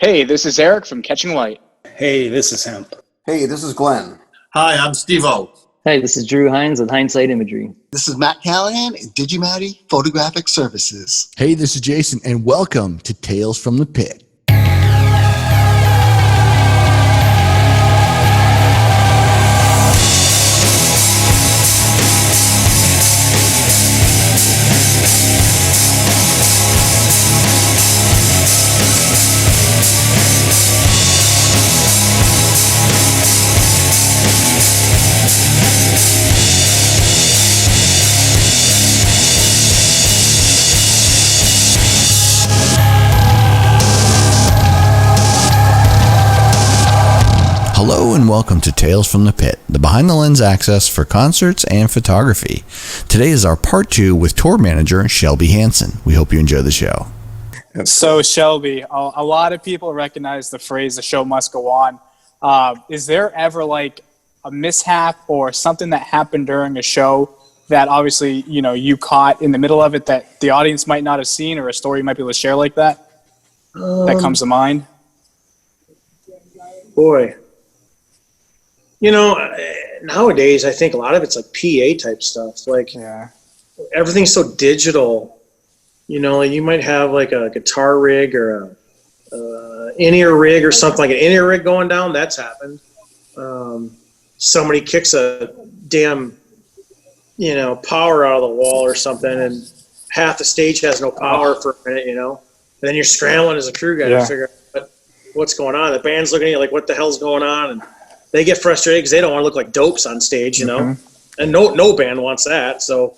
Hey, this is Eric from Catching Light. Hey, this is Hemp. Hey, this is Glenn. Hi, I'm Steve-O. Hey, this is Drew Hines with Hindsight Imagery. This is Matt Callahan at Digimatty Photographic Services. Hey, this is Jason, and welcome to Tales from the Pit. Hello and welcome to Tales from the Pit, the behind-the-lens access for concerts and photography. Today is our part 2 with tour manager Shelby Hansen. We hope you enjoy the show. So, Shelby, a lot of people recognize the phrase, the show must go on. Is there ever like a mishap or something that happened during a show that obviously, you know, you caught in the middle of it that the audience might not have seen, or a story you might be able to share like that? That comes to mind? Boy. You know, nowadays I think a lot of it's like PA type stuff. Like, everything's so digital. You know, you might have like a guitar rig or a in-ear rig or something, like an in-ear rig going down. That's happened. Somebody kicks a damn, you know, power out of the wall or something, and half the stage has no power for a minute. You know, and then you're scrambling as a crew guy to figure out what's going on. The band's looking at you like, "What the hell's going on?" And they get frustrated because they don't want to look like dopes on stage, you know, and no band wants that. So,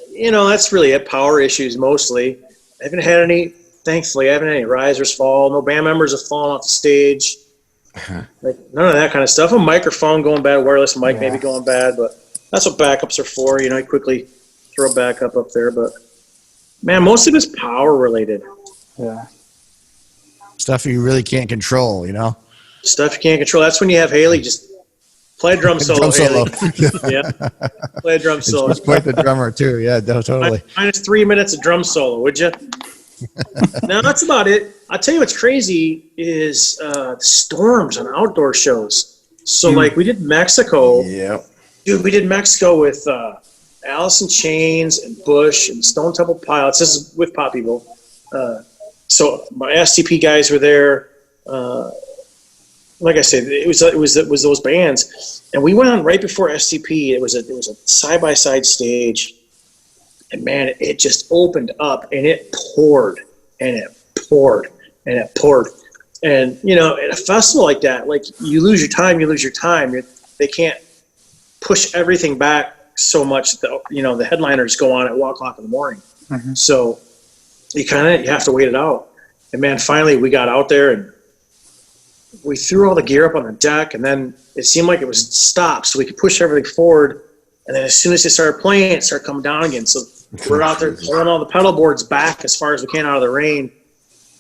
you know, that's really it. Power issues mostly. I haven't had any, thankfully, I haven't had any risers fall. No band members have fallen off the stage. Like, none of that kind of stuff. A microphone going bad, wireless mic maybe going bad, but that's what backups are for. You know, you quickly throw a backup up there. But, man, most of it's power related. Yeah. Stuff you really can't control, you know? Stuff you can't control. That's when you have Haley just play a drum solo. Yeah, play a drum solo. She's quite the drummer too. Yeah, totally. Minus 3 minutes of drum solo, would you? No, that's about it. I'll tell you what's crazy is storms on outdoor shows. So like we did Mexico. Yeah. Dude, we did Mexico with Alice in Chains and Bush and Stone Temple Pilots. This is with Pop People. So my STP guys were there. Like I said, it was those bands, and we went on right before STP. It was a side-by-side stage, and man, it just opened up, and it poured, and it poured, and it poured, and you know, at a festival like that, like you lose your time. They can't push everything back so much that, you know, the headliners go on at 1 o'clock in the morning, so you have to wait it out. And man, finally we got out there and we threw all the gear up on the deck, and then it seemed like it was stopped, so we could push everything forward. And then as soon as they started playing, it started coming down again. So we're out there pulling all the pedal boards back as far as we can out of the rain.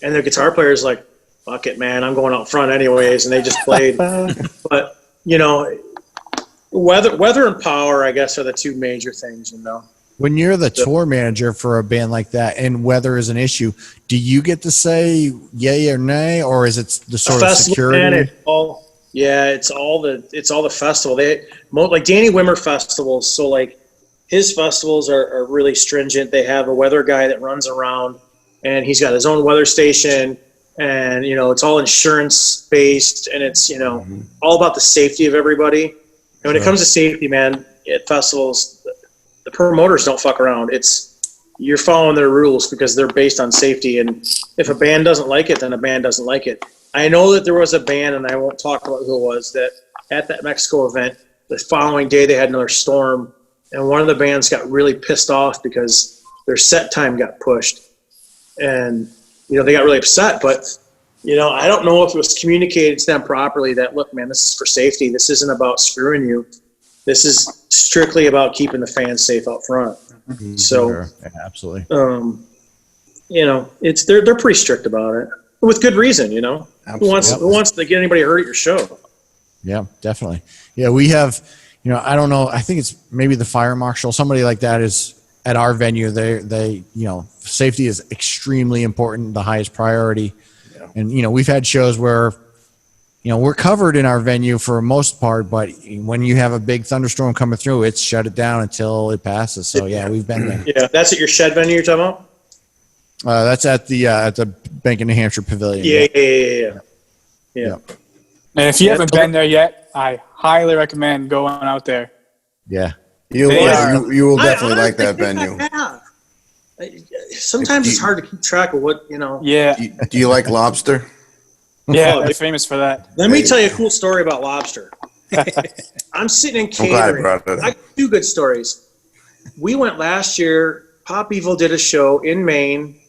And the guitar player's like, "Fuck it, man, I'm going out front anyways." And they just played. But, you know, weather and power, I guess, are the two major things, you know. When you're the tour manager for a band like that and weather is an issue, do you get to say yay or nay, or is it the sort of security? Man, it's all the festival. Like Danny Wimmer festivals. So like his festivals are really stringent. They have a weather guy that runs around, and he's got his own weather station, and you know, it's all insurance based, and it's, you know, all about the safety of everybody. And when it comes to safety, man, at festivals, the promoters don't fuck around. You're following their rules because they're based on safety. And if a band doesn't like it, then a band doesn't like it. I know that there was a band, and I won't talk about who it was, that at that Mexico event, the following day they had another storm, and one of the bands got really pissed off because their set time got pushed. And, you know, they got really upset. But, you know, I don't know if it was communicated to them properly that, look, man, this is for safety. This isn't about screwing you. This is strictly about keeping the fans safe out front. So, yeah, absolutely. You know, they're pretty strict about it, with good reason. You know, who wants to get anybody hurt at your show? Yeah, definitely. Yeah, we have. You know, I don't know. I think it's maybe the fire marshal. Somebody like that is at our venue, they safety is extremely important, the highest priority. Yeah. And we've had shows where we're covered in our venue for the most part, but when you have a big thunderstorm coming through, it's shut it down until it passes. So yeah, we've been there. Yeah, that's at your shed venue you're talking about? That's at the Bank of New Hampshire Pavilion. Yeah. And if you haven't been there yet, I highly recommend going out there. Yeah. You will definitely like that venue. Sometimes it's hard to keep track of what, Yeah. Do you like lobster? Yeah, they're famous for that. Let me tell you a cool story about lobster. I'm sitting in catering. I got 2 good stories. We went last year. Pop Evil did a show in Maine.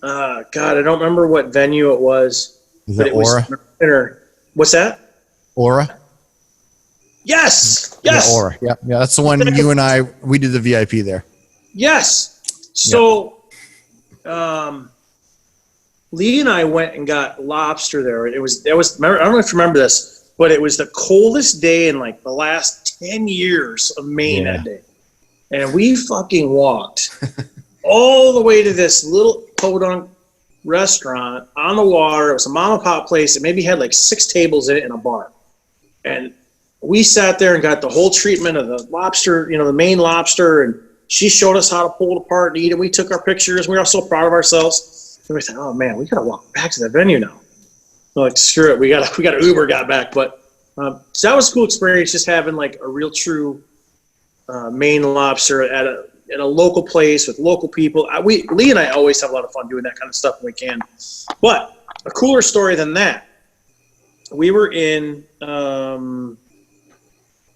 God, I don't remember what venue it was. Is it Aura? What's that? Aura? Yes. Yeah, Aura. Yeah, that's the one you and we did the VIP there. Yes. So, Lee and I went and got lobster there. I don't know if you remember this, but it was the coldest day in like the last 10 years of Maine that day. And we fucking walked all the way to this little podunk restaurant on the water. It was a mom and pop place. It maybe had like 6 tables in it and a bar. And we sat there and got the whole treatment of the lobster, the Maine lobster. And she showed us how to pull it apart and eat it. We took our pictures. We were all so proud of ourselves. And we thought, oh man, we got to walk back to the venue now. We're like, screw it. We got an Uber, got back. But so that was a cool experience, just having like a real true Maine lobster at a local place with local people. Lee and I always have a lot of fun doing that kind of stuff when we can. But a cooler story than that, we were in, it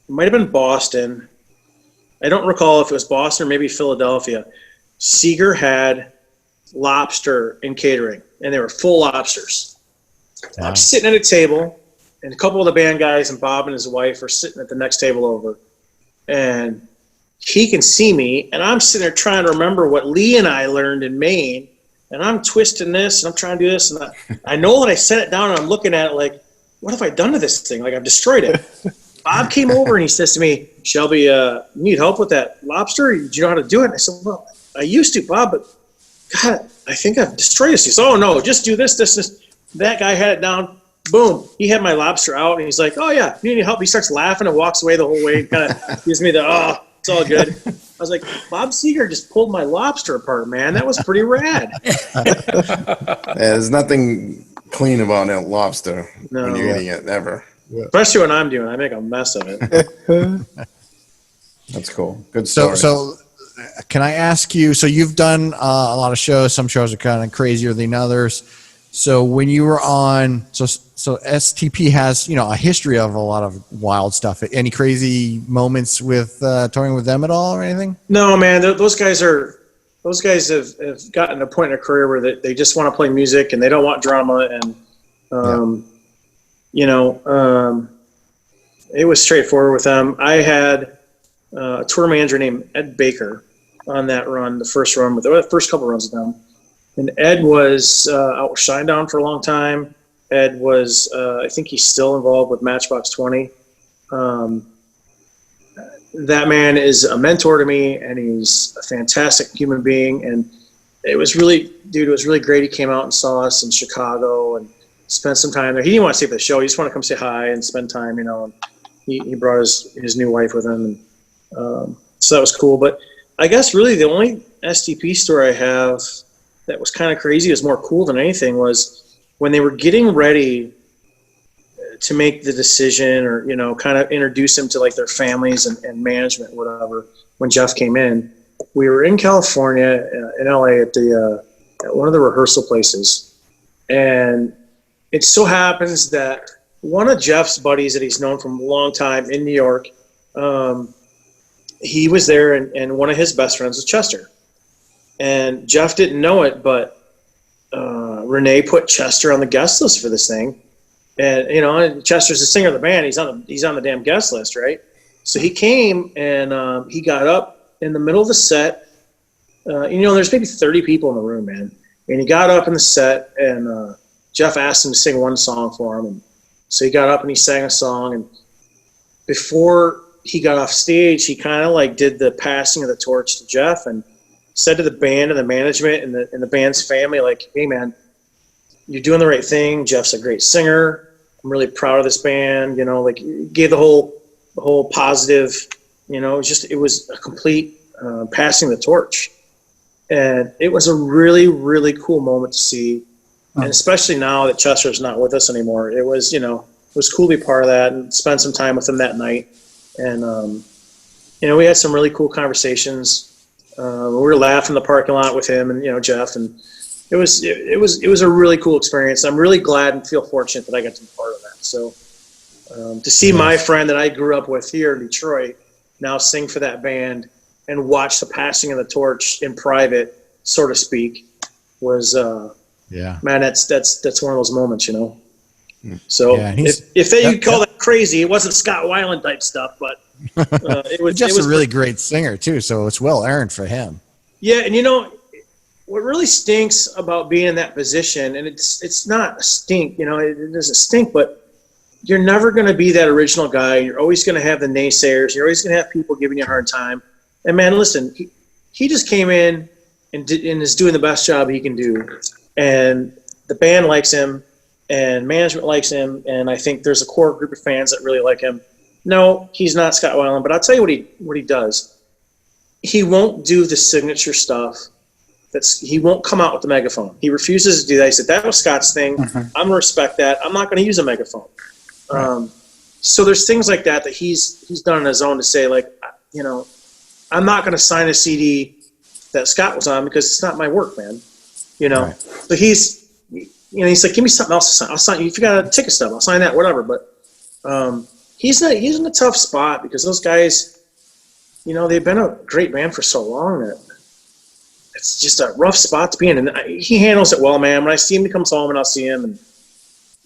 might have been Boston. I don't recall if it was Boston or maybe Philadelphia. Seger had lobster in catering, and they were full lobsters. Wow. I'm sitting at a table, and a couple of the band guys and Bob and his wife are sitting at the next table over. And he can see me, and I'm sitting there trying to remember what Lee and I learned in Maine, and I'm twisting this, and I'm trying to do this, and I know that I set it down, and I'm looking at it like, what have I done to this thing? Like, I've destroyed it. Bob came over, and he says to me, Shelby, you need help with that lobster? Do you know how to do it? And I said, well, I used to, Bob, but God, I think I've destroyed this. He said, oh, no, just do this. That guy had it down. Boom. He had my lobster out, and he's like, oh, yeah, you need help. He starts laughing and walks away the whole way. Kind of gives me the, it's all good. I was like, Bob Seger just pulled my lobster apart, man. That was pretty rad. There's nothing clean about that lobster when you're eating it, ever. Especially when I'm doing it. I make a mess of it. That's cool. Good story. So can I ask you, so you've done a lot of shows. Some shows are kind of crazier than others. So when you were on, so STP has, a history of a lot of wild stuff. Any crazy moments with touring with them at all or anything? No, man. Those guys have gotten to a point in their career where they just want to play music and they don't want drama. And, it was straightforward with them. I had a tour manager named Ed Baker on that run, the first couple runs with them. And Ed was out with Shinedown for a long time. Ed was, I think he's still involved with Matchbox 20. That man is a mentor to me, and he's a fantastic human being. And it was really great. He came out and saw us in Chicago and spent some time there. He didn't want to stay for the show. He just wanted to come say hi and spend time, And he brought his new wife with him. And so that was cool. But I guess really the only STP story I have that was kind of crazy, is more cool than anything, was when they were getting ready to make the decision or, kind of introduce them to like their families and management, whatever. When Jeff came in, we were in California, in LA at one of the rehearsal places. And it so happens that one of Jeff's buddies that he's known from a long time in New York, he was there, and one of his best friends was Chester. And Jeff didn't know it, but Renee put Chester on the guest list for this thing. And, and Chester's the singer of the band. He's on the damn guest list, right? So he came, and he got up in the middle of the set. There's maybe 30 people in the room, man. And he got up in the set, and Jeff asked him to sing one song for him. And so he got up and he sang a song. And before he got off stage, he kind of like did the passing of the torch to Jeff and said to the band and the management and the band's family, like, hey man, you're doing the right thing. Jeff's a great singer. I'm really proud of this band. You know, like gave the whole positive, you know, it was a complete passing the torch. And it was a really, really cool moment to see. And especially now that Chester's not with us anymore, it was, you know, it was cool to be part of that and spend some time with him that night. And, you know, we had some really cool conversations. We were laughing in the parking lot with him and, you know, Jeff, and it was a really cool experience. I'm really glad and feel fortunate that I got to be part of that. So to see my friend that I grew up with here in Detroit now sing for that band and watch the passing of the torch in private, so to speak, was man, that's one of those moments, you know. So if you call that crazy, it wasn't Scott Weiland type stuff, but it was just a really great singer too, so it's well earned for him. Yeah, and you know what really stinks about being in that position, and it's not a stink, you know, it doesn't stink, but you're never going to be that original guy. You're always going to have the naysayers. You're always going to have people giving you a hard time. And man, listen, he just came in and is doing the best job he can do, and the band likes him. And management likes him, and I think there's a core group of fans that really like him. No, he's not Scott Weiland, but I'll tell you what he does. He won't do the signature stuff. He won't come out with the megaphone. He refuses to do that. He said, that was Scott's thing. I'm going to respect that. I'm not going to use a megaphone. Right. So there's things like that he's done on his own to say, like, you know, I'm not going to sign a CD that Scott was on because it's not my work, man. You know, so you know, he's like, give me something else to sign. I'll sign you. If you got a ticket stub, I'll sign that, whatever. But he's in a tough spot because those guys, you know, they've been a great band for so long that it's just a rough spot to be in. And he handles it well, man. When I see him, he comes home and I'll see him. And,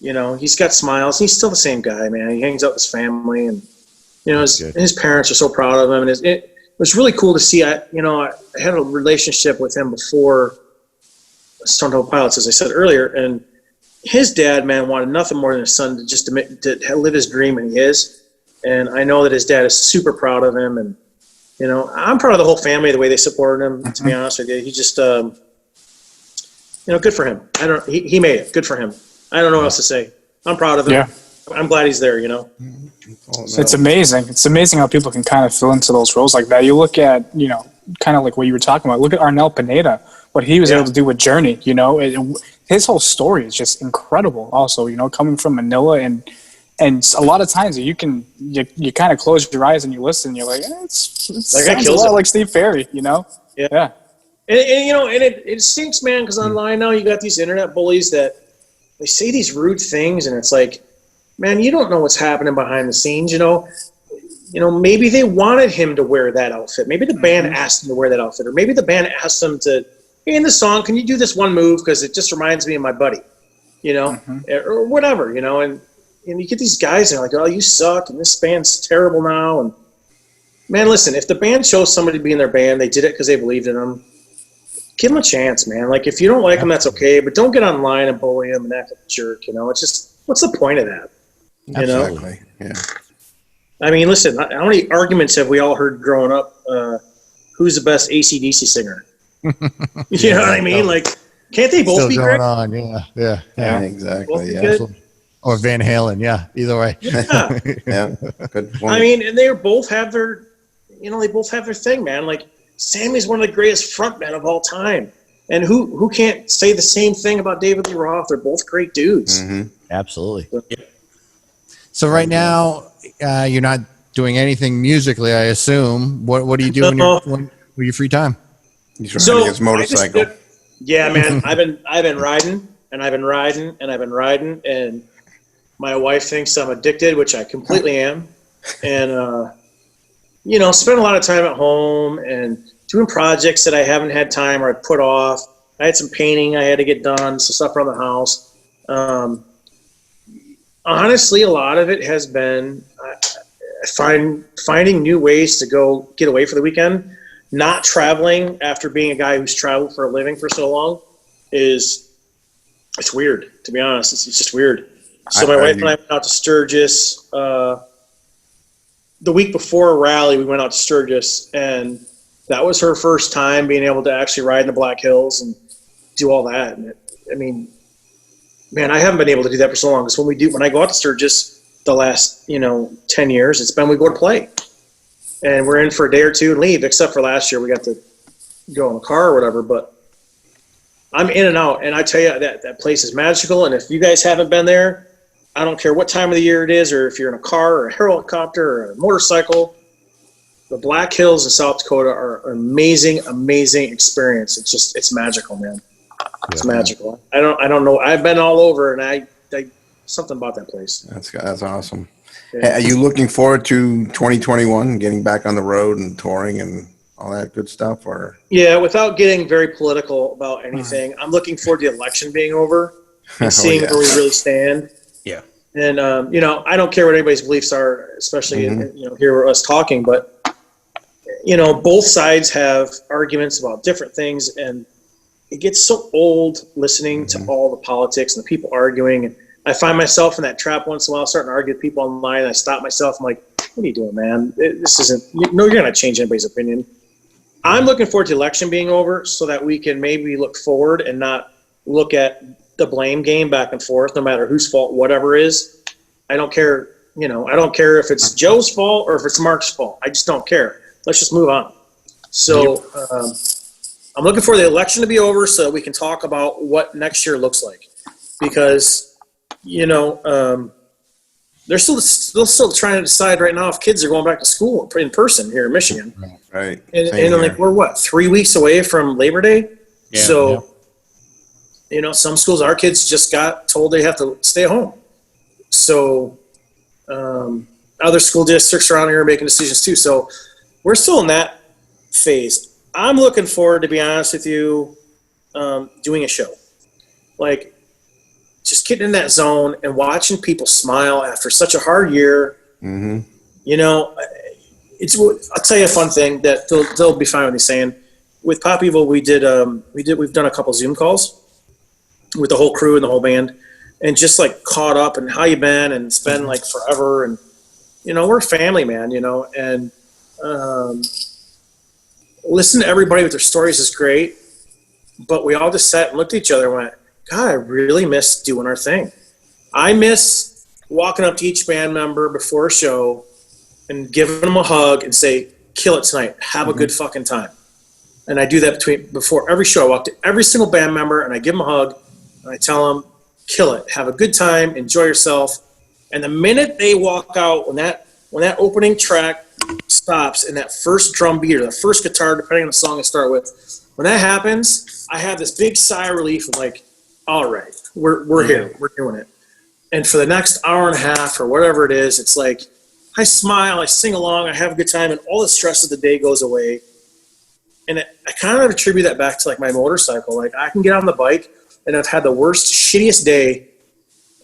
you know, he's got smiles. He's still the same guy, man. He hangs out with his family. And, you know, his parents are so proud of him. And it was really cool to see. I had a relationship with him before Stone Temple Pilots, as I said earlier, and his dad, man, wanted nothing more than his son to live his dream, and he is. And I know that his dad is super proud of him, and you know, I'm proud of the whole family, the way they supported him. To be honest with you, he just, you know, good for him. He made it. Good for him. I don't know what else to say. I'm proud of him. Yeah. I'm glad he's there. You know, it's amazing. It's amazing how people can kind of fill into those roles like that. You look at, you know, kind of like what you were talking about. Look at Arnel Pineda. What he was able to do with Journey, you know, his whole story is just incredible. Also, you know, coming from Manila, and a lot of times you kind of close your eyes and you listen, and you're like, it sounds a lot like Steve Perry, you know. Yeah. And you know, and it stinks, man, because online now you got these internet bullies that they say these rude things, and it's like, man, you don't know what's happening behind the scenes, you know. You know, maybe they wanted him to wear that outfit. Maybe the band asked him to wear that outfit, or maybe the band asked him to, hey, in the song, can you do this one move because it just reminds me of my buddy, you know, or whatever, you know. And you get these guys and they're like, oh, you suck, and this band's terrible now. And man, listen, if the band chose somebody to be in their band, they did it because they believed in them. Give them a chance, man. Like, if you don't like them, that's okay, but don't get online and bully them and act like a jerk, you know. It's just, what's the point of that? You know? Yeah. I mean, listen, how many arguments have we all heard growing up? Who's the best AC/DC singer? You know what I mean? Like, can't they both be great? On. Yeah, exactly. Yeah. Or Van Halen, either way. Yeah. Yeah. Good point. I mean, and they both have their, you know, they both have their thing, man. Like, Sammy's one of the greatest frontmen of all time. And who can't say the same thing about David Lee Roth? They're both great dudes. Absolutely. So right now, you're not doing anything musically, I assume. What do you do with your free time? He's riding his motorcycle. Yeah, man. I've been riding, and I've been riding, and I've been riding, and my wife thinks I'm addicted, which I completely am. And you know, spend a lot of time at home and doing projects that I haven't had time or I put off. I had some painting I had to get done, some stuff around the house. Honestly, a lot of it has been finding new ways to go get away for the weekend. Not traveling after being a guy who's traveled for a living for so long it's weird, to be honest. It's just weird. So my wife and I went out to Sturgis the week before a rally, we went out to Sturgis, and that was her first time being able to actually ride in the Black Hills and do all that. And I mean, man, I haven't been able to do that for so long. Because when I go out to Sturgis the last 10 years, it's been we go to play, and we're in for a day or two and leave. Except for last year, we got to go in the car or whatever. But I'm in and out, and I tell you that place is magical. And if you guys haven't been there, I don't care what time of the year it is, or if you're in a car or a helicopter or a motorcycle, the Black Hills in South Dakota are an amazing, amazing experience. It's magical, man. It's magical. I don't know. I've been all over, and I something about that place. That's awesome. Yeah. Are you looking forward to 2021, getting back on the road and touring and all that good stuff? Or Yeah, without getting very political about anything, I'm looking forward to the election being over and seeing where we really stand. Yeah. And I don't care what anybody's beliefs are, especially here with us talking, but both sides have arguments about different things, and it gets so old listening to all the politics and the people arguing. And I find myself in that trap once in a while, starting to argue with people online. And I stop myself. I'm like, what are you doing, man? This isn't, you're going to change anybody's opinion. I'm looking forward to the election being over so that we can maybe look forward and not look at the blame game back and forth, no matter whose fault, whatever is. I don't care. I don't care if it's Joe's fault or if it's Mark's fault. I just don't care. Let's just move on. So I'm looking for the election to be over so that we can talk about what next year looks like, because they're still trying to decide right now if kids are going back to school in person here in Michigan. right. And like, we're 3 weeks away from Labor Day. Yeah. So, some schools, our kids just got told they have to stay home. So, other school districts around here are making decisions too. So we're still in that phase. I'm looking forward, to be honest with you, doing a show. Like, just getting in that zone and watching people smile after such a hard year. Mm-hmm. I'll tell you a fun thing that they'll be fine with me saying. With Pop Evil, we've done a couple Zoom calls with the whole crew and the whole band, and just like caught up and how you been, and it's been like forever, and we're family, man. And listen to everybody with their stories is great, but we all just sat and looked at each other and went, God, I really miss doing our thing. I miss walking up to each band member before a show and giving them a hug and say, kill it tonight. Have a good fucking time. And I do that before every show. I walk to every single band member and I give them a hug and I tell them, kill it. Have a good time. Enjoy yourself. And the minute they walk out, when that opening track stops and that first drum beat or the first guitar, depending on the song I start with, when that happens, I have this big sigh of relief of like, all right, we're here, we're doing it. And for the next hour and a half or whatever it is, it's like I smile, I sing along, I have a good time, and all the stress of the day goes away. And I kind of attribute that back to like my motorcycle. Like, I can get on the bike and I've had the worst, shittiest day,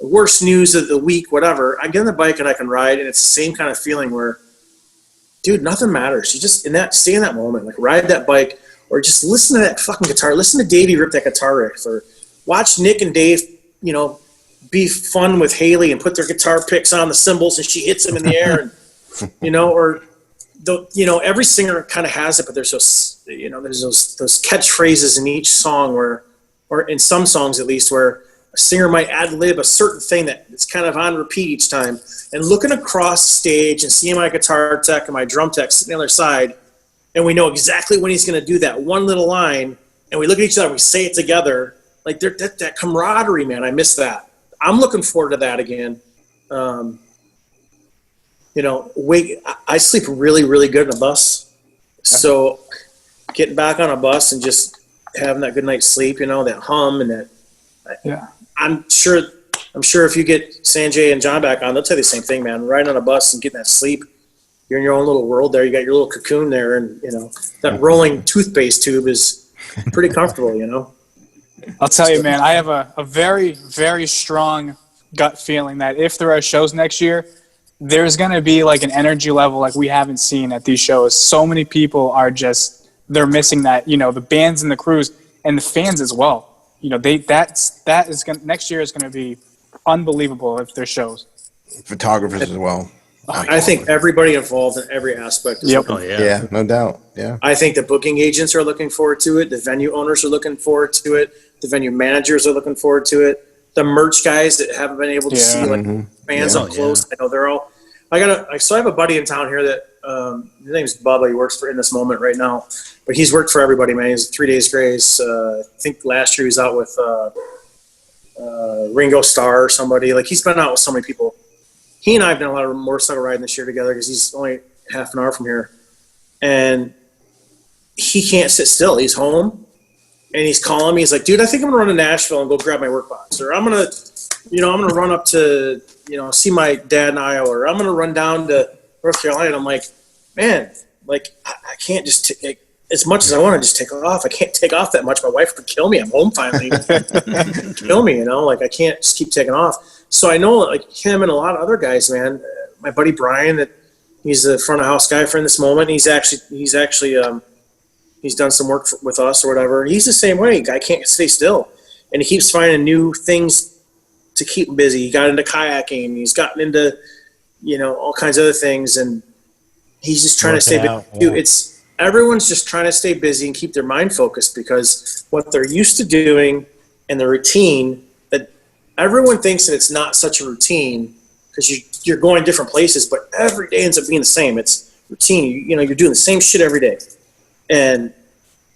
worst news of the week, whatever. I get on the bike and I can ride, and it's the same kind of feeling where, dude, nothing matters. You just stay in that moment, like ride that bike, or just listen to that fucking guitar. Listen to Davey rip that guitar riff, or watch Nick and Dave, be fun with Haley and put their guitar picks on the cymbals and she hits them in the air, and every singer kind of has it, but there's those catchphrases in each song or in some songs at least, where a singer might ad-lib a certain thing that it's kind of on repeat each time. And looking across the stage and seeing my guitar tech and my drum tech sitting on the other side, and we know exactly when he's going to do that one little line, and we look at each other and we say it together, like that camaraderie, man. I miss that. I'm looking forward to that again. I sleep really, really good in a bus. So getting back on a bus and just having that good night's sleep, that hum and that. Yeah. I'm sure if you get Sanjay and John back on, they'll tell you the same thing, man. Riding on a bus and getting that sleep, you're in your own little world there. You got your little cocoon there, and that rolling toothpaste tube is pretty comfortable. I'll tell you, man, I have a very, very strong gut feeling that if there are shows next year, there's going to be like an energy level like we haven't seen at these shows. So many people are they're missing that, the bands and the crews and the fans as well. Next year is going to be unbelievable if there's shows. Photographers as well. I think everybody involved in every aspect is looking. Oh yeah. Yeah, no doubt. Yeah. I think the booking agents are looking forward to it. The venue owners are looking forward to it. The venue managers are looking forward to it. The merch guys that haven't been able to see like fans Yeah. up close. I know they're all. So I have a buddy in town here that his name's Bubba. He works for In This Moment right now, but he's worked for everybody, man. He's 3 Days Grace. I think last year he was out with Ringo Starr or somebody. Like he's been out with so many people. He and I have done a lot of motorcycle riding this year together because he's only half an hour from here, and he can't sit still. He's home, and he's calling me. He's like, "Dude, I think I'm gonna run to Nashville and go grab my work box, or I'm gonna run up to see my dad in Iowa, or I'm gonna run down to North Carolina." And I'm like, "Man, like I can't just as much as I want to just take off. I can't take off that much. My wife would kill me. I'm home finally, kill me. Like I can't just keep taking off." So I know like him and a lot of other guys, man. My buddy Brian, that he's the front of house guy for In This Moment. He's done some work with us or whatever. He's the same way. Guy can't stay still, and he keeps finding new things to keep him busy. He got into kayaking. He's gotten into all kinds of other things, and he's just trying to stay busy. Everyone's just trying to stay busy and keep their mind focused because what they're used to doing and the routine. Everyone thinks that it's not such a routine because you're going different places, but every day ends up being the same. It's routine. You're doing the same shit every day. And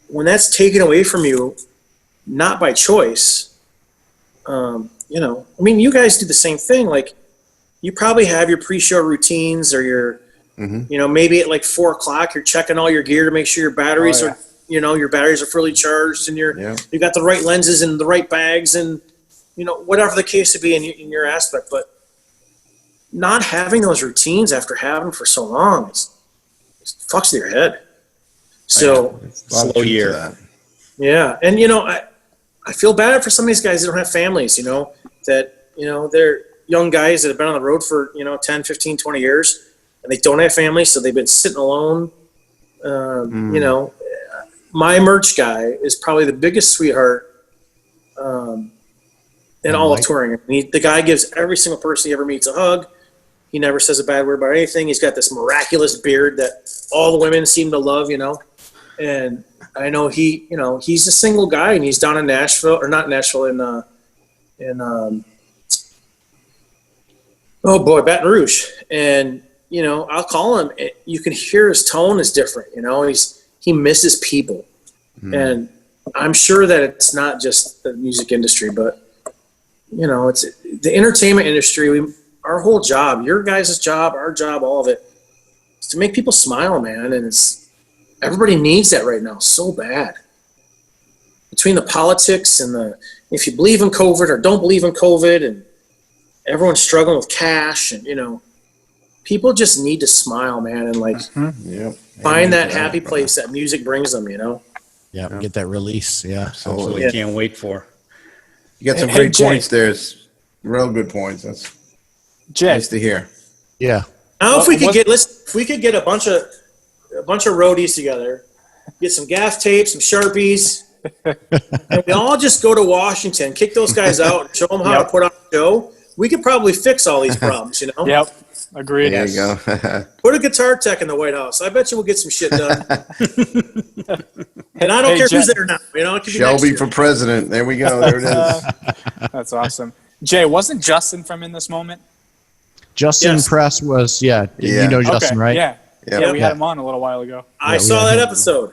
when that's taken away from you, not by choice, you guys do the same thing. Like you probably have your pre-show routines or your, maybe at like 4:00, you're checking all your gear to make sure your batteries are, your batteries are fully charged and you got the right lenses and the right bags and, whatever the case to be in your aspect, but not having those routines after having them for so long, it fucks with your head. So Slow year. Yeah. And, I feel bad for some of these guys that don't have families, that, they're young guys that have been on the road for, 10, 15, 20 years and they don't have families. So they've been sitting alone. My merch guy is probably the biggest sweetheart, in all of touring. The guy gives every single person he ever meets a hug. He never says a bad word about anything. He's got this miraculous beard that all the women seem to love, And I know he's a single guy and he's down in Nashville, or not Nashville, Baton Rouge. And, I'll call him. You can hear his tone is different, he misses people. And I'm sure that it's not just the music industry, but it's the entertainment industry. Our whole job, your guys' job, our job, all of it, is to make people smile, man. And everybody needs that right now so bad. Between the politics and if you believe in COVID or don't believe in COVID, and everyone's struggling with cash, and people just need to smile, man, and find that happy place that music brings them. Yeah, get that release. Yeah, Absolutely. Yeah. Can't wait for. You got some Hey, great Jay. points there. It's real good points. That's Jay, nice to hear. yeah. Now, if we could get a bunch of roadies together, get some gaff tape, some Sharpies, and we all just go to Washington, kick those guys out, and show them how to put on a show. We could probably fix all these problems, Yep. Agreed. There you go. Put a guitar tech in the White House. I bet you we'll get some shit done. And I don't Hey, care who's Jay. there now. It could be next Shelby year. for president. There we go. There it is. That's awesome. Jay, wasn't Justin from In This Moment? Justin Yes. Press was, Yeah. you know Justin, right? Yeah. Yep. Yeah, we Yeah. had him on a little while ago. I Yeah, saw we that had him. episode.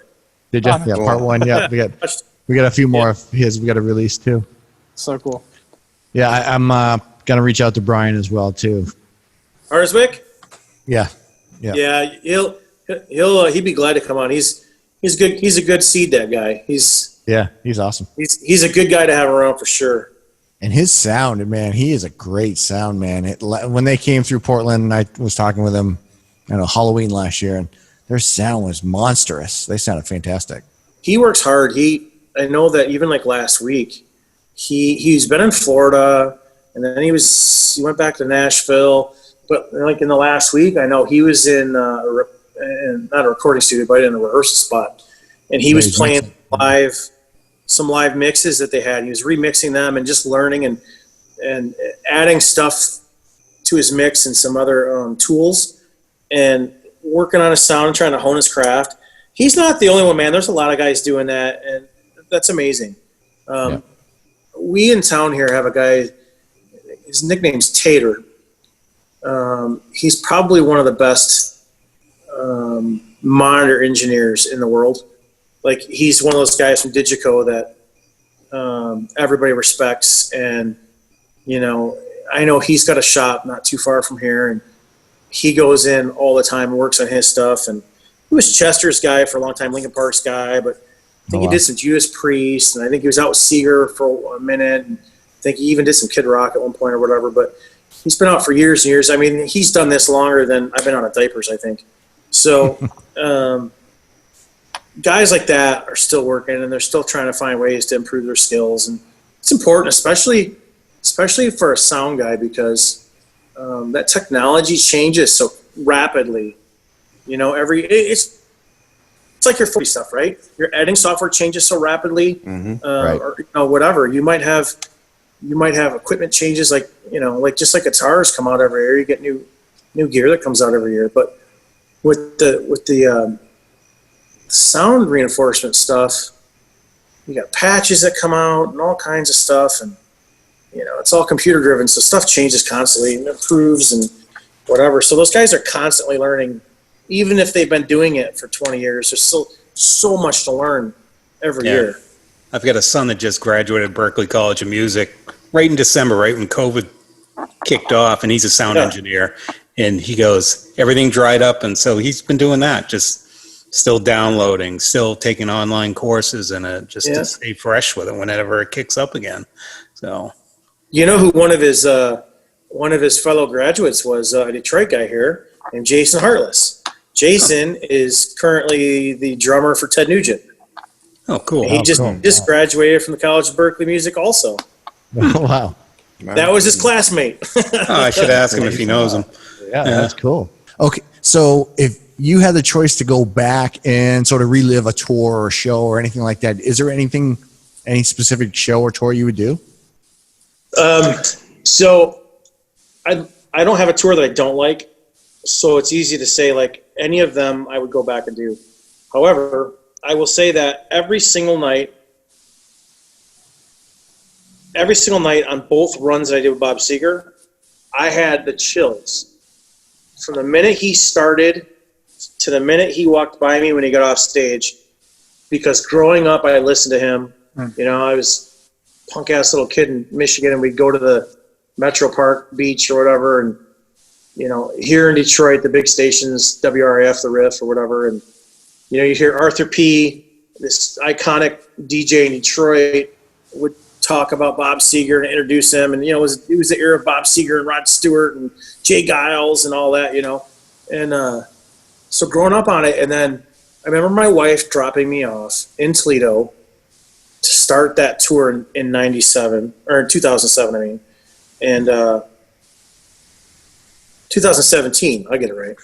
Did you? Oh, Yeah, cool. part one. Yeah, we got a few more of his. We got to release too. So cool. Yeah, I'm gonna reach out to Brian as well too. Arswick? Yeah, Yeah, he'd be glad to come on. He's good. He's a good seed, that guy. He's awesome. a good guy to have around for sure. And his sound, man, he is a great sound, man. When they came through Portland, and I was talking with them, Halloween last year, and their sound was monstrous. They sounded fantastic. He works hard. I know that even like last week, he's been in Florida, and then he went back to Nashville. But like in the last week, I know he was in not a recording studio, but in a rehearsal spot, and he was playing some live mixes that they had. He was remixing them and just learning and adding stuff to his mix and some other tools, and working on his sound and trying to hone his craft. He's not the only one, man. There's a lot of guys doing that, and that's amazing. We in town here have a guy, his nickname's Tater. He's probably one of the best monitor engineers in the world. Like, he's one of those guys from Digico that everybody respects, and I know he's got a shop not too far from here, and he goes in all the time and works on his stuff. And he was Chester's guy for a long time, Lincoln Park's guy, but I think he did some Judas Priest, and I think he was out with Seger for a minute, and I think he even did some Kid Rock at one point or whatever. But he's been out for years and years. I mean, he's done this longer than I've been out of diapers, I think. So guys like that are still working, and they're still trying to find ways to improve their skills. And it's important, especially for a sound guy, because that technology changes so rapidly. It's like your 40 stuff, right? Your editing software changes so rapidly, or whatever. You might have equipment changes, like just like guitars come out every year. You get new gear that comes out every year. But with the sound reinforcement stuff, you got patches that come out and all kinds of stuff, and it's all computer driven, so stuff changes constantly and improves and whatever. So those guys are constantly learning. Even if they've been doing it for 20 years, there's still so much to learn every year. I've got a son that just graduated Berklee College of Music right in December, right when COVID kicked off, and he's a sound engineer. And he goes, everything dried up, and so he's been doing that, just still downloading, still taking online courses, and just to stay fresh with it whenever it kicks up again. So, who one of his fellow graduates was, a Detroit guy here named Jason Hartless. Jason is currently the drummer for Ted Nugent. Oh, cool. And he just graduated from the College of Berklee Music also. Wow. That was his classmate. I should ask him if he knows him. Yeah, that's cool. Okay, so if you had the choice to go back and sort of relive a tour or show or anything like that, is there any specific show or tour you would do? So I don't have a tour that I don't like, so it's easy to say like any of them I would go back and do. However, I will say that every single night on both runs that I did with Bob Seger, I had the chills from the minute he started to the minute he walked by me when he got off stage. Because growing up, I listened to him. I was a punk ass little kid in Michigan, and we'd go to the Metro Park Beach or whatever, and here in Detroit, the big stations, WRAF, the Riff or whatever, and you hear Arthur P., this iconic DJ in Detroit, would talk about Bob Seger and introduce him, and it was the era of Bob Seger and Rod Stewart and Jay Giles and all that, and so growing up on it. And then I remember my wife dropping me off in Toledo to start that tour in 97 or 2007, I mean, and 2017, I get it right.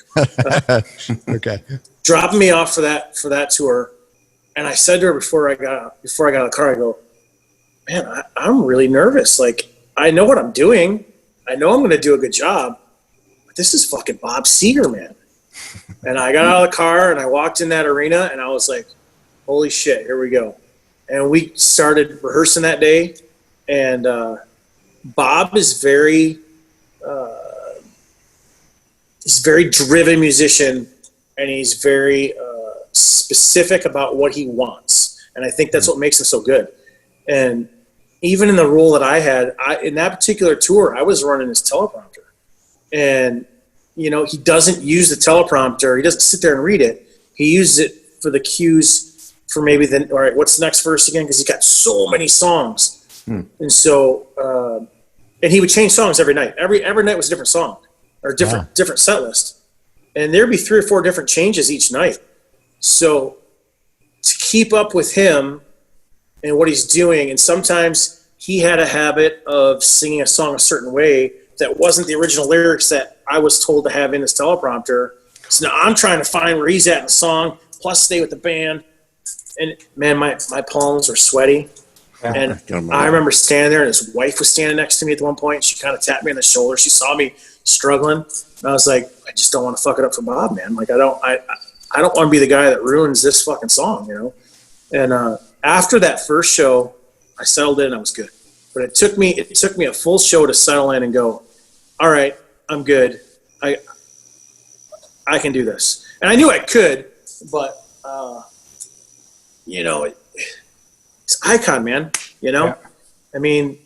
Okay. Dropping me off for that tour, and I said to her before I got out of the car, I go, man, I'm really nervous. Like, I know what I'm doing. I know I'm going to do a good job, but this is fucking Bob Seger, man. And I got out of the car and I walked in that arena and I was like, holy shit, here we go. And we started rehearsing that day. And Bob is he's a very driven musician, and he's very specific about what he wants. And I think that's what makes him so good. And even in the role that I had, in that particular tour, I was running his teleprompter. And, he doesn't use the teleprompter. He doesn't sit there and read it. He uses it for the cues for maybe all right, what's the next verse again? Because he's got so many songs. And so, and he would change songs every night. Every night was a different song or different set list. And there'd be 3 or 4 different changes each night. So to keep up with him and what he's doing, and sometimes he had a habit of singing a song a certain way that wasn't the original lyrics that I was told to have in his teleprompter. So now I'm trying to find where he's at in the song, plus stay with the band. And man, my palms are sweaty. And I remember standing there, and his wife was standing next to me at one point. She kind of tapped me on the shoulder. She saw me struggling, and I was like, I just don't want to fuck it up for Bob, man. Like, I don't want to be the guy that ruins this fucking song, you know. And after that first show, I settled in. I was good, but it took me a full show to settle in and go, all right, I'm good. I can do this, and I knew I could, but you know, it's Icon, man. You know, I mean,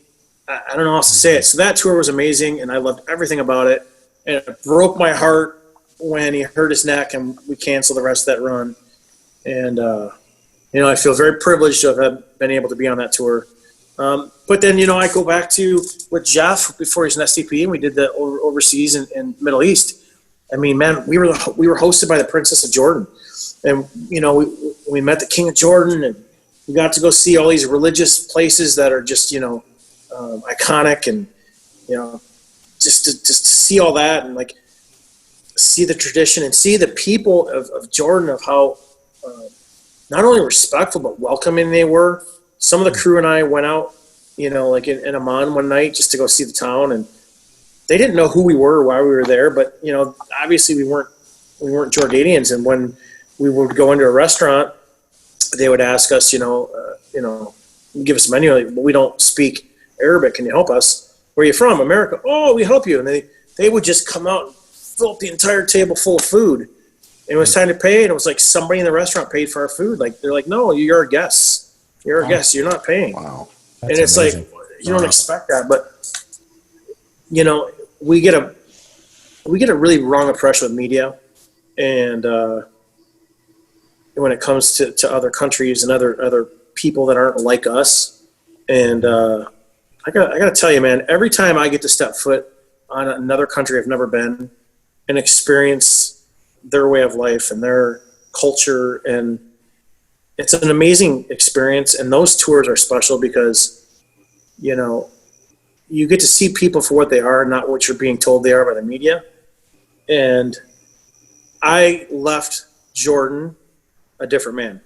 I don't know how else to say it. So that tour was amazing, and I loved everything about it. And it broke my heart when he hurt his neck, and we canceled the rest of that run. And you know, I feel very privileged to have been able to be on that tour. But then, you know, I go back to with Jeff before he's an STP, and we did the overseas in Middle East. I mean, man, we were hosted by the Princess of Jordan, and you know, we met the King of Jordan, and we got to go see all these religious places that are just, you know, iconic, and you know, just to see all that, and like see the tradition and see the people of Jordan, of how not only respectful but welcoming they were. Some of the crew and I went out, you know, like in Amman one night just to go see the town, and they didn't know who we were or why we were there, but you know, obviously we weren't Jordanians. And when we would go into a restaurant, they would ask us, you know, give us a menu. Like, we don't speak Arabic. Can you help us? Where are you from? America. Oh, we help you. And they would just come out and fill up the entire table full of food. And it was time to pay, and it was like somebody in the restaurant paid for our food. Like, they're like, no, you're our guests. You're our guests. You're not paying. Wow. And it's amazing. Like, you don't expect that, but you know, we get a really wrong impression with media, and when it comes to other countries and other people that aren't like us. And I gotta tell you, man, every time I get to step foot on another country I've never been and experience their way of life and their culture, and it's an amazing experience. And those tours are special because, you know, you get to see people for what they are, not what you're being told they are by the media. And I left Jordan a different man.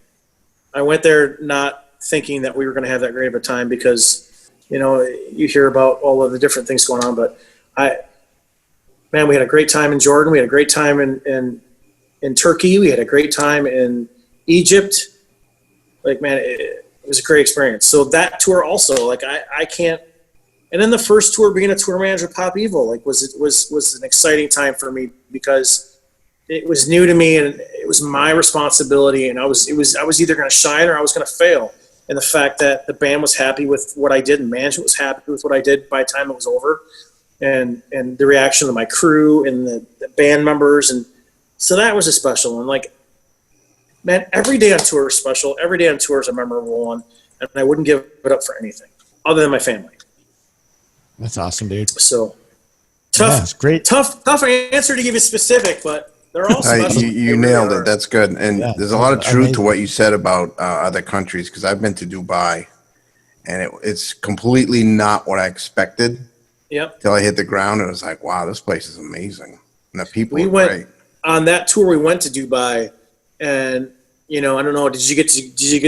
I went there not thinking that we were going to have that great of a time, because, you know, you hear about all of the different things going on, but we had a great time in Jordan. We had a great time in Turkey. We had a great time in Egypt. Like, man, it was a great experience. So that tour also, like, I can't. And then the first tour, being a tour manager of Pop Evil, like, was an exciting time for me, because it was new to me and it was my responsibility, and I was either going to shine or I was going to fail. And the fact that the band was happy with what I did and management was happy with what I did by the time it was over, and the reaction of my crew and the band members, and so that was a special one. Like, man, every day on tour is special. Every day on tour is a memorable one, and I wouldn't give it up for anything other than my family. That's awesome, dude. So tough, yeah, it's great. tough answer to give you specific, but they're all special. You nailed it. That's good. And there's a lot of truth to what you said about other countries, because I've been to Dubai, and it's completely not what I expected. Yep. Till I hit the ground, and it was like, wow, this place is amazing, and the people are great. On that tour, we went to Dubai, and you know, I don't know, did you get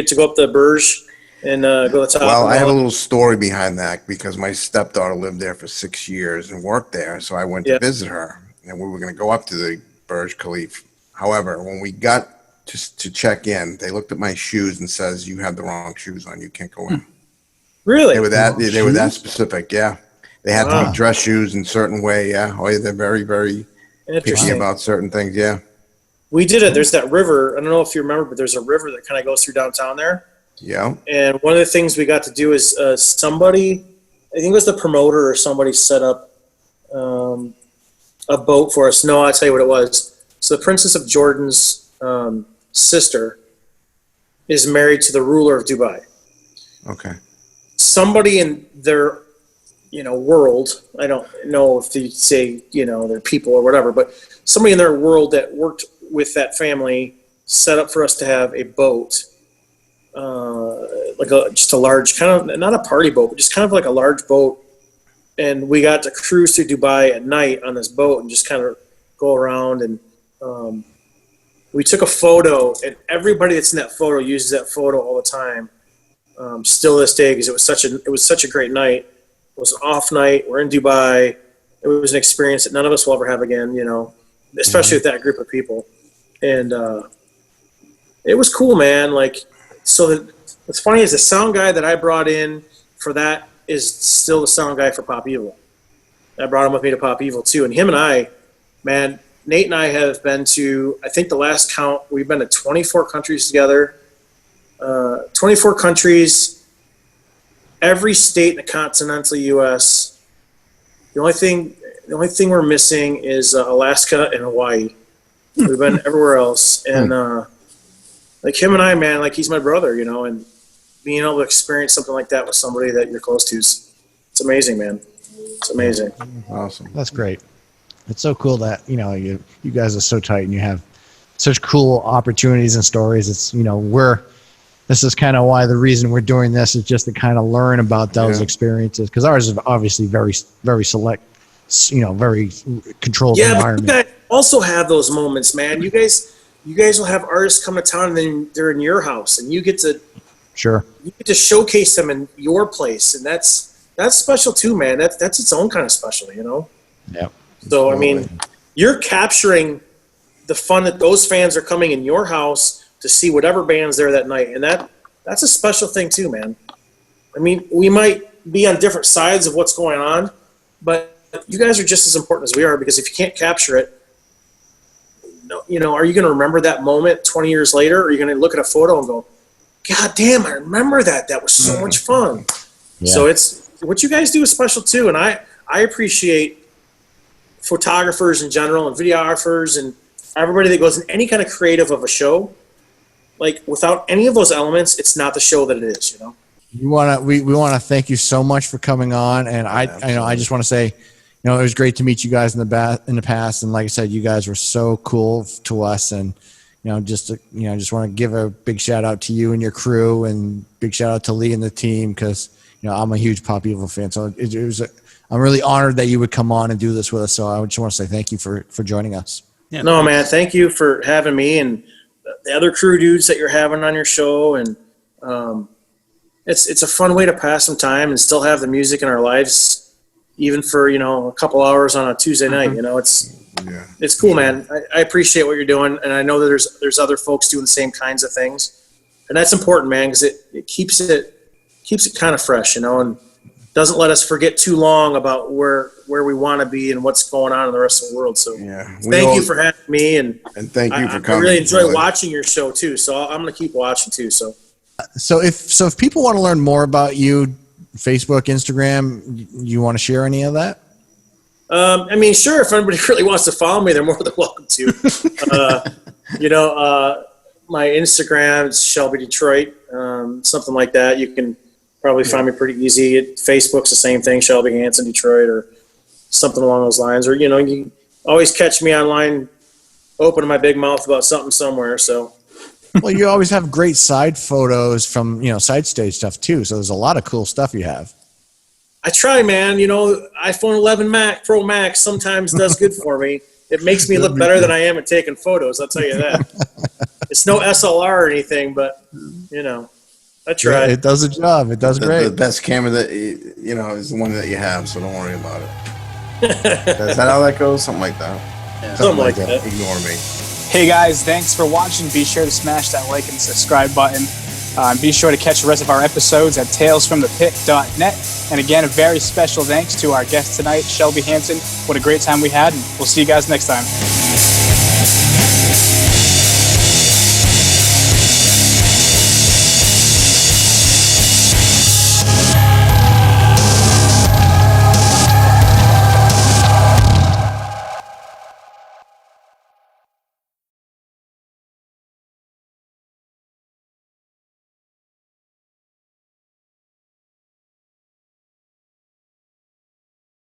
to go up the Burj and go to the top? Well, I have a little story behind that, because my stepdaughter lived there for 6 years and worked there, so I went to visit her, and we were going to go up to the Burj Khalifa. However, when we got to check in, they looked at my shoes and says, "You have the wrong shoes on. You can't go in." Really? They were that specific. Yeah, they had to be dress shoes in a certain way. Yeah, they're very, very picky about certain things. Yeah. We did it. There's that river. I don't know if you remember, but there's a river that kind of goes through downtown there. Yeah. And one of the things we got to do is somebody, I think it was the promoter or somebody, set up a boat for us. No, I'll tell you what it was. So the Princess of Jordan's sister is married to the ruler of Dubai. Okay. Somebody in their, you know, world, I don't know if they say, you know, their people or whatever, but somebody in their world that worked with that family set up for us to have a boat, like just a large, kind of, not a party boat, but just kind of like a large boat. And we got to cruise through Dubai at night on this boat and just kind of go around. And we took a photo, and everybody that's in that photo uses that photo all the time. still to this day, because it was such a great night. It was an off night. We're in Dubai. It was an experience that none of us will ever have again, you know, especially with that group of people. And it was cool, man. Like, so what's funny is the sound guy that I brought in for that is still the sound guy for Pop Evil. I brought him with me to Pop Evil too. And him and I, man, Nate and I have been to, I think the last count, we've been to 24 countries together. 24 countries, every state in the continental U.S. The only thing we're missing is Alaska and Hawaii. We've been everywhere else. And like him and I, man, like he's my brother, you know, and being able to experience something like that with somebody that you're close to it's amazing, man. It's amazing. Awesome. That's great. It's so cool that, you know, you guys are so tight and you have such cool opportunities and stories. It's, you know, this is kind of why the reason we're doing this is just to kind of learn about those experiences. Cause ours is obviously very, very select, you know, very controlled environment. But you guys also have those moments, man. You guys will have artists come to town and then they're in your house and you get to showcase them in your place. And that's special too, man. That's its own kind of special, you know? Yep. So, I mean, you're capturing the fun that those fans are coming in your house to see whatever band's there that night. And that's a special thing too, man. I mean, we might be on different sides of what's going on, but you guys are just as important as we are, because if you can't capture it, you know, are you going to remember that moment 20 years later? Or are you going to look at a photo and go, God damn, I remember that. That was so much fun. Yeah. So it's what you guys do is special too. And I appreciate photographers in general and videographers and everybody that goes in any kind of creative of a show. Like, without any of those elements, it's not the show that it is, you know? We want to thank you so much for coming on. And I just want to say, you know, it was great to meet you guys in the past. And like I said, you guys were so cool to us. And, you know, just want to give a big shout out to you and your crew, and big shout out to Lee and the team. Cause, you know, I'm a huge Pop Evil fan. So I'm really honored that you would come on and do this with us. So I just want to say thank you for joining us. Yeah, no, man, thank you for having me and the other crew dudes that you're having on your show. And it's a fun way to pass some time and still have the music in our lives, even for, you know, a couple hours on a Tuesday night. You know, it's cool, man. I appreciate what you're doing, and I know that there's other folks doing the same kinds of things, and that's important, man, because it keeps it kind of fresh, you know, and doesn't let us forget too long about where we want to be and what's going on in the rest of the world. So thank you for having me, and thank you for coming. I really enjoy watching your show too, so I'm going to keep watching too. So if people want to learn more about you, Facebook, Instagram, you want to share any of that? I mean, sure, if anybody really wants to follow me, they're more than welcome to. You know, my Instagram is Shelby Detroit, something like that. You can probably find me pretty easy. Facebook's the same thing, Shelby Hansen Detroit, or something along those lines. Or, you know, you always catch me online opening my big mouth about something somewhere. So, well, you always have great side photos from, you know, side stage stuff too. So there's a lot of cool stuff you have. I try, man. You know, iPhone 11 Pro Max sometimes does good for me. It makes me look better than I am at taking photos. I'll tell you that. It's no SLR or anything, but, you know, I try. Yeah, it does a job. It does great. The best camera that, you know, is the one that you have, so don't worry about it. Is that how that goes? Something like that. Yeah. Something like that. Ignore me. Hey guys, thanks for watching. Be sure to smash that like and subscribe button. Be sure to catch the rest of our episodes at talesfromthepit.net. And again, a very special thanks to our guest tonight, Shelby Hansen. What a great time we had, and we'll see you guys next time.